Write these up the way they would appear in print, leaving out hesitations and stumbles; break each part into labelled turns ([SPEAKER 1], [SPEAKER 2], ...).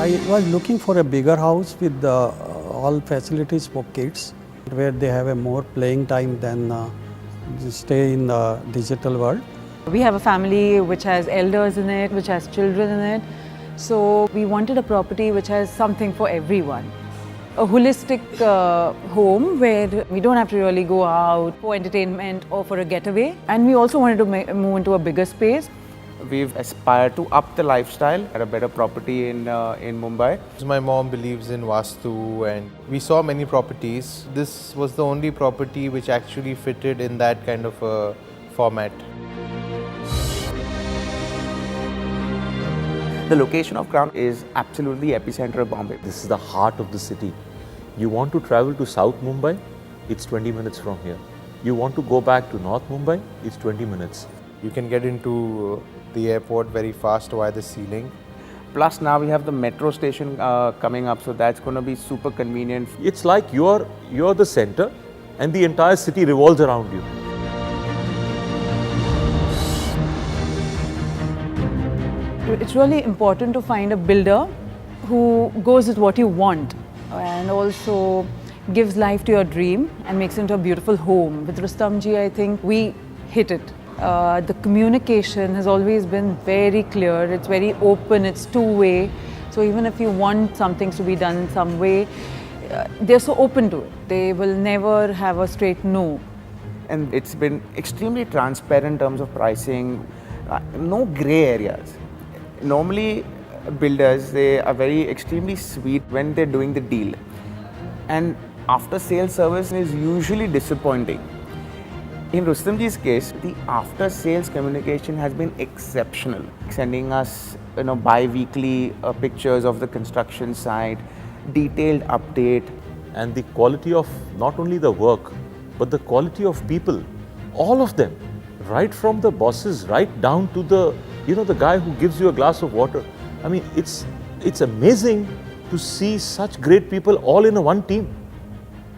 [SPEAKER 1] I was looking for a bigger house with all facilities for kids, where they have a more playing time than just stay in the digital world.
[SPEAKER 2] We have a family which has elders in it, which has children in it. So we wanted a property which has something for everyone. A holistic home where we don't have to really go out for entertainment or for a getaway. And we also wanted to move into a bigger space.
[SPEAKER 3] We've aspired to up the lifestyle at a better property in Mumbai.
[SPEAKER 4] My mom believes in Vastu and we saw many properties. This was the only property which actually fitted in that kind of a format.
[SPEAKER 3] The location of Crown is absolutely epicenter of Bombay.
[SPEAKER 5] This is the heart of the city. You want to travel to South Mumbai, it's 20 minutes from here. You want to go back to North Mumbai, it's 20 minutes.
[SPEAKER 4] You can get into the airport very fast via the ceiling.
[SPEAKER 3] Plus now we have the metro station coming up, so that's going to be super convenient.
[SPEAKER 5] It's like you're the center and the entire city revolves around you.
[SPEAKER 2] It's really important to find a builder who goes with what you want and also gives life to your dream and makes it into a beautiful home. With Rustomjee, I think we hit it. The communication has always been very clear, it's very open, it's two-way. So even if you want some things to be done in some way, they're so open to it. They will never have a straight no.
[SPEAKER 3] And it's been extremely transparent in terms of pricing, no grey areas. Normally builders, they are very extremely sweet when they're doing the deal. And after sales service is usually disappointing. In Rustomjee's case, the after-sales communication has been exceptional. Sending us, bi-weekly pictures of the construction site, detailed update.
[SPEAKER 5] And the quality of not only the work, but the quality of people, all of them, right from the bosses, right down to the guy who gives you a glass of water. I mean, it's amazing to see such great people all in one team.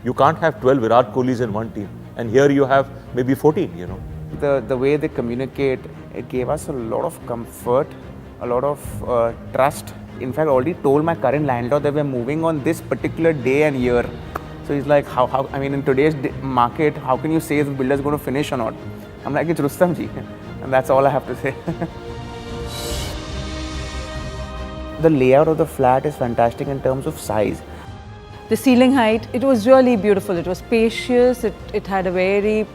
[SPEAKER 5] You can't have 12 Virat Kohlis in one team. And here you have maybe 14,
[SPEAKER 3] The way they communicate, it gave us a lot of comfort, a lot of trust. In fact, I already told my current landlord that we're moving on this particular day and year. So he's like, in today's market, how can you say if the builder is going to finish or not? I'm like, it's Rustomjee. And that's all I have to say. The layout of the flat is fantastic in terms of size.
[SPEAKER 2] The ceiling height, it was really beautiful. It was spacious, it had a very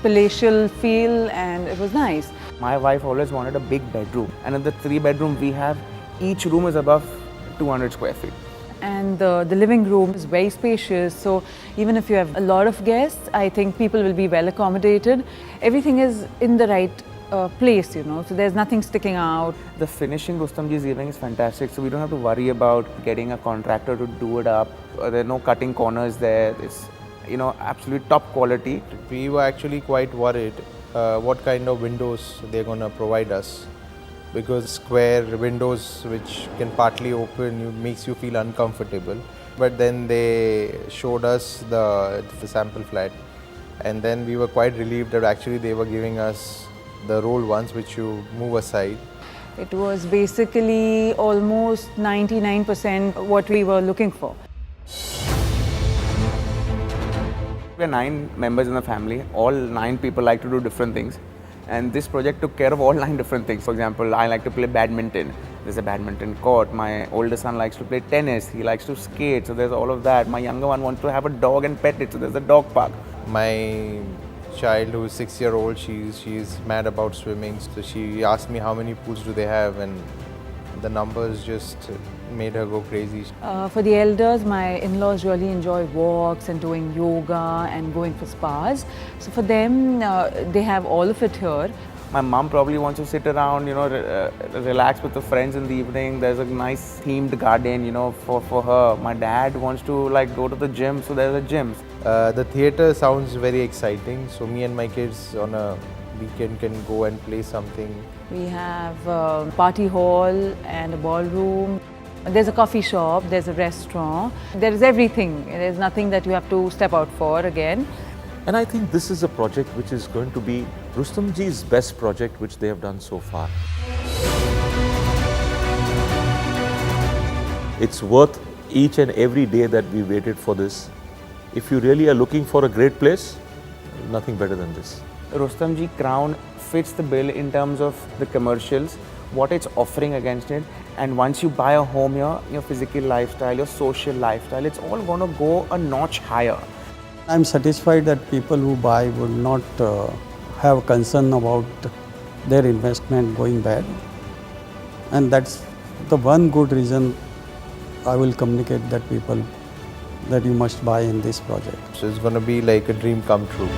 [SPEAKER 2] palatial feel and it was nice.
[SPEAKER 3] My wife always wanted a big bedroom. And in the 3 bedroom we have, each room is above 200 square feet.
[SPEAKER 2] And the living room is very spacious. So even if you have a lot of guests, I think people will be well accommodated. Everything is in the right place, so there's nothing sticking out.
[SPEAKER 3] The finishing Rustomjee is giving is fantastic, so we don't have to worry about getting a contractor to do it up. There are no cutting corners there. It's, absolute top quality.
[SPEAKER 4] We were actually quite worried what kind of windows they're going to provide us, because square windows which can partly open makes you feel uncomfortable. But then they showed us the sample flat, and then we were quite relieved that actually they were giving us the rolled ones which you move aside.
[SPEAKER 2] It was basically almost 99% what we were looking for.
[SPEAKER 3] We are 9 members in the family. All 9 people like to do different things. And this project took care of all 9 different things. For example, I like to play badminton. There's a badminton court. My older son likes to play tennis. He likes to skate. So there's all of that. My younger one wants to have a dog and pet it. So there's a dog park.
[SPEAKER 4] My child, who is 6-year-old, she's mad about swimming. So she asked me how many pools do they have, and the numbers just made her go crazy.
[SPEAKER 2] For the elders, my in-laws really enjoy walks and doing yoga and going for spas. So for them, they have all of it here.
[SPEAKER 3] My mom probably wants to sit around, relax with her friends in the evening. There's a nice themed garden, for her. My dad wants to go to the gym, so there's a gym.
[SPEAKER 4] The theatre sounds very exciting. So me and my kids on a weekend can go and play something.
[SPEAKER 2] We have a party hall and a ballroom. There's a coffee shop, there's a restaurant. There is everything. There's nothing that you have to step out for again.
[SPEAKER 5] And I think this is a project which is going to be Rustomjee's best project which they have done so far. It's worth each and every day that we waited for this. If you really are looking for a great place, nothing better than this.
[SPEAKER 3] Rustomjee Crown fits the bill in terms of the commercials, what it's offering against it, and once you buy a home here, your physical lifestyle, your social lifestyle, it's all going to go a notch higher.
[SPEAKER 1] I'm satisfied that people who buy would not have concern about their investment going bad, and that's the one good reason I will communicate that people that you must buy in this project.
[SPEAKER 4] So it's going to be like a dream come true.